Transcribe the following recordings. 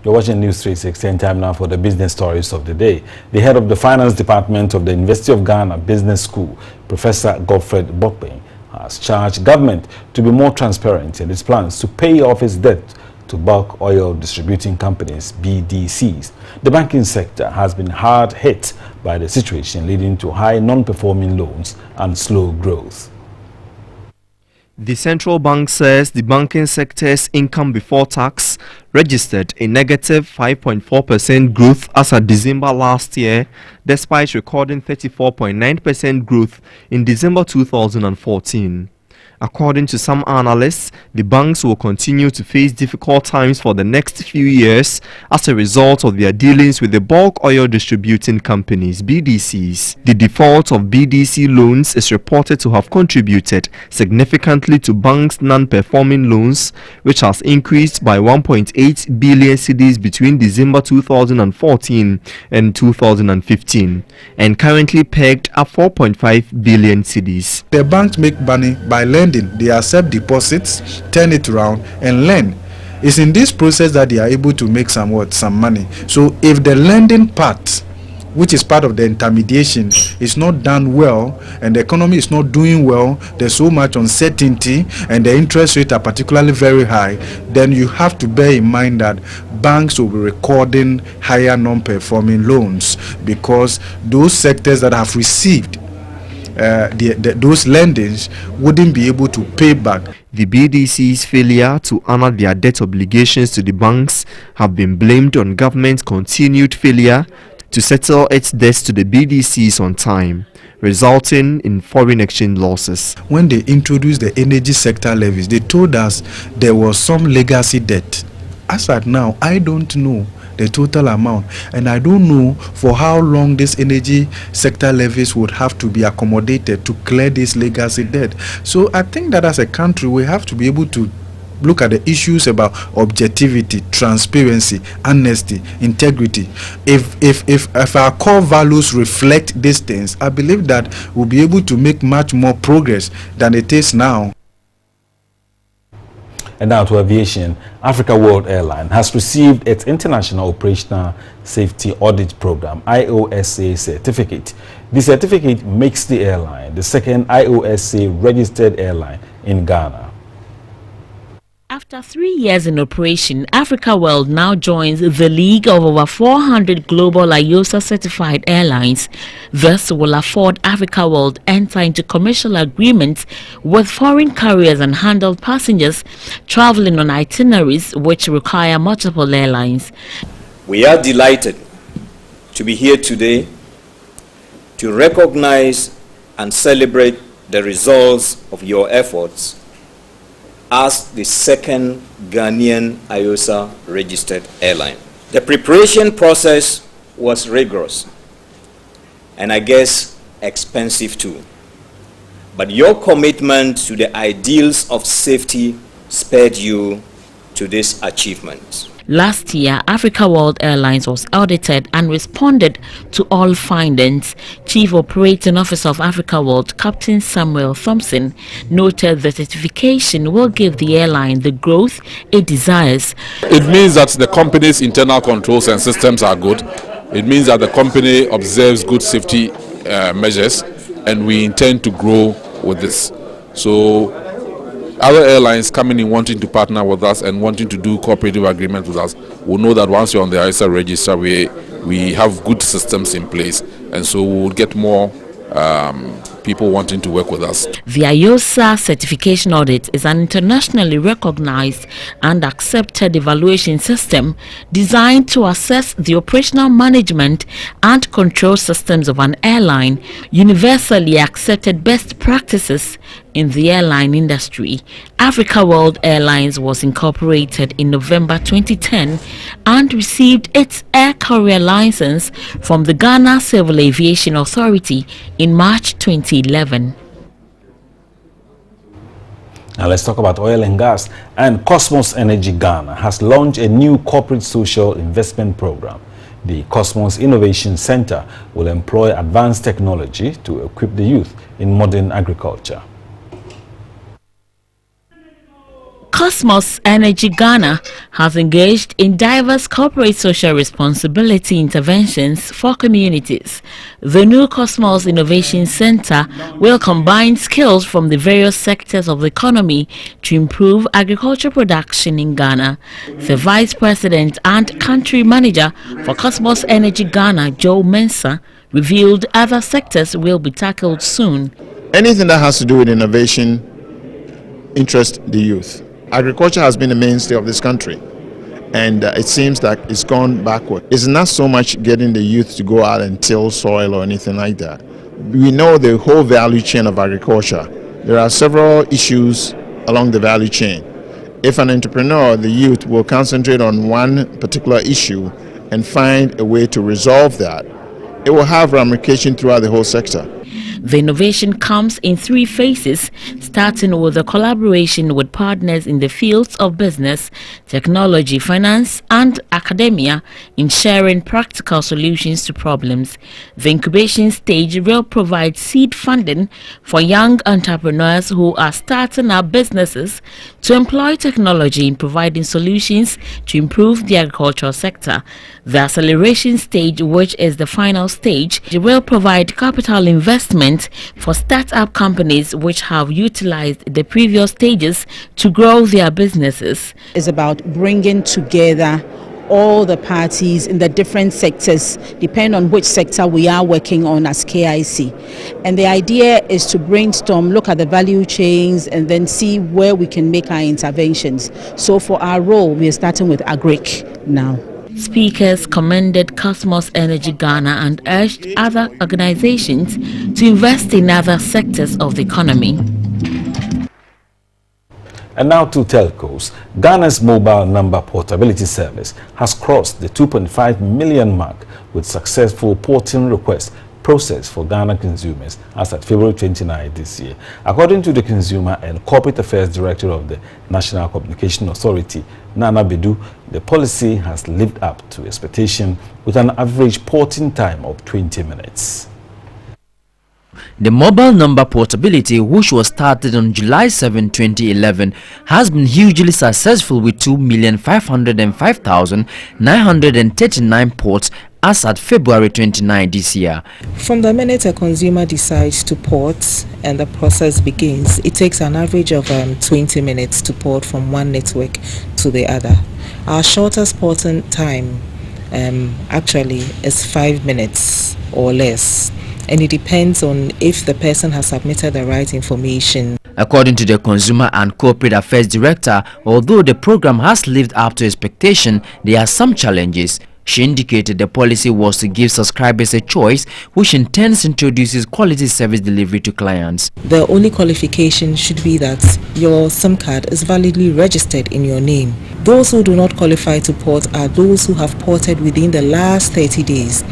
You're watching News 360, and time now for the business stories of the day. The head of the finance department of the University of Ghana Business School, Professor Godfred Bokpeng, has charged government to be more transparent in its plans to pay off its debt to bulk oil distributing companies, BDCs. The banking sector has been hard hit by the situation, leading to high non-performing loans and slow growth. The central bank says the banking sector's income before tax registered a negative 5.4% growth as at December last year, despite recording 34.9% growth in December 2014. According to some analysts, the banks will continue to face difficult times for the next few years as a result of their dealings with the bulk oil distributing companies, BDCs. The default of BDC loans is reported to have contributed significantly to banks' non-performing loans, which has increased by 1.8 billion cedis between December 2014 and 2015, and currently pegged at 4.5 billion cedis. The banks make money by lending. They accept deposits, turn it around and lend. It's in this process that they are able to make some money. So if the lending part, which is part of the intermediation, is not done well and the economy is not doing well, there's so much uncertainty and the interest rates are particularly very high, then you have to bear in mind that banks will be recording higher non-performing loans, because those sectors that have received those lendings wouldn't be able to pay back. The BDC's failure to honor their debt obligations to the banks have been blamed on government's continued failure to settle its debts to the BDCs on time, resulting in foreign exchange losses. When they introduced the energy sector levies, they told us there was some legacy debt. As at now, I don't know the total amount, and I don't know for how long this energy sector levies would have to be accommodated to clear this legacy debt. So I think that as a country we have to be able to look at the issues about objectivity, transparency, honesty, integrity. If our core values reflect these things, I believe that we'll be able to make much more progress than it is now. And now to aviation. Africa World Airline has received its International Operational Safety Audit Program IOSA certificate. The certificate makes the airline the second IOSA registered airline in Ghana. After 3 years in operation, Africa World now joins the league of over 400 global IOSA certified airlines. This will afford Africa World enter into commercial agreements with foreign carriers and handle passengers traveling on itineraries which require multiple airlines. We are delighted to be here today to recognize and celebrate the results of your efforts as the second Ghanaian IOSA registered airline. The preparation process was rigorous and I guess expensive too. But your commitment to the ideals of safety spurred you to this achievement. Last year, Africa World Airlines was audited and responded to all findings. Chief Operating Officer of Africa World, Captain Samuel Thompson, noted the certification will give the airline the growth it desires. It means that the company's internal controls and systems are good. It means that the company observes good safety measures, and we intend to grow with this. So other airlines coming in wanting to partner with us and wanting to do cooperative agreements with us will know that once you're on the IOSA register, we have good systems in place, and so we'll get more people wanting to work with us. The IOSA certification audit is an internationally recognized and accepted evaluation system designed to assess the operational management and control systems of an airline, universally accepted best practices in the airline industry. Africa World Airlines was incorporated in November 2010 and received its air carrier license from the Ghana Civil Aviation Authority in March 2011. Now let's talk about oil and gas. And KOSMOS Energy Ghana has launched a new corporate social investment program. The KOSMOS Innovation Center will employ advanced technology to equip the youth in modern agriculture. KOSMOS Energy Ghana has engaged in diverse corporate social responsibility interventions for communities. The new KOSMOS Innovation Center will combine skills from the various sectors of the economy to improve agriculture production in Ghana. The Vice President and Country Manager for KOSMOS Energy Ghana, Joe Mensah, revealed other sectors will be tackled soon. Anything that has to do with innovation interests the youth. Agriculture has been the mainstay of this country, and it seems that it's gone backward. It's not so much getting the youth to go out and till soil or anything like that. We know the whole value chain of agriculture. There are several issues along the value chain. If an entrepreneur, the youth, will concentrate on one particular issue and find a way to resolve that, it will have ramifications throughout the whole sector. The innovation comes in 3 phases, starting with a collaboration with partners in the fields of business, technology, finance, and academia in sharing practical solutions to problems. The incubation stage will provide seed funding for young entrepreneurs who are starting up businesses to employ technology in providing solutions to improve the agricultural sector. The acceleration stage, which is the final stage, will provide capital investment for start-up companies which have utilized the previous stages to grow their businesses. It's about bringing together all the parties in the different sectors, depending on which sector we are working on as KIC. And the idea is to brainstorm, look at the value chains, and then see where we can make our interventions. So for our role, we are starting with Agric now. Speakers commended KOSMOS Energy Ghana and urged other organizations to invest in other sectors of the economy. And now to telcos. Ghana's mobile number portability service has crossed the 2.5 million mark with successful porting requests processed for Ghana consumers as at February 29 this year. According to the Consumer and Corporate Affairs Director of the National Communication Authority, Nana Bedu, the policy has lived up to expectation with an average porting time of 20 minutes. The mobile number portability, which was started on July 7, 2011, has been hugely successful with 2,505,939 ports as at February 29 this year. From the minute a consumer decides to port and the process begins, it takes an average of 20 minutes to port from one network to the other. Our shortest porting time actually is 5 minutes or less, and it depends on if the person has submitted the right information. According to the Consumer and Corporate Affairs Director, although the program has lived up to expectation, there are some challenges. She indicated the policy was to give subscribers a choice, which in turn introduces quality service delivery to clients. The only qualification should be that your SIM card is validly registered in your name. Those who do not qualify to port are those who have ported within the last 30 days.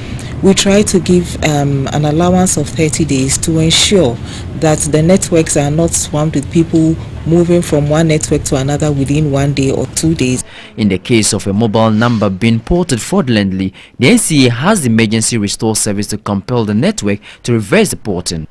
We try to give an allowance of 30 days to ensure that the networks are not swamped with people moving from one network to another within 1 day or 2 days. In the case of a mobile number being ported fraudulently, the NCA has the emergency restore service to compel the network to reverse the porting.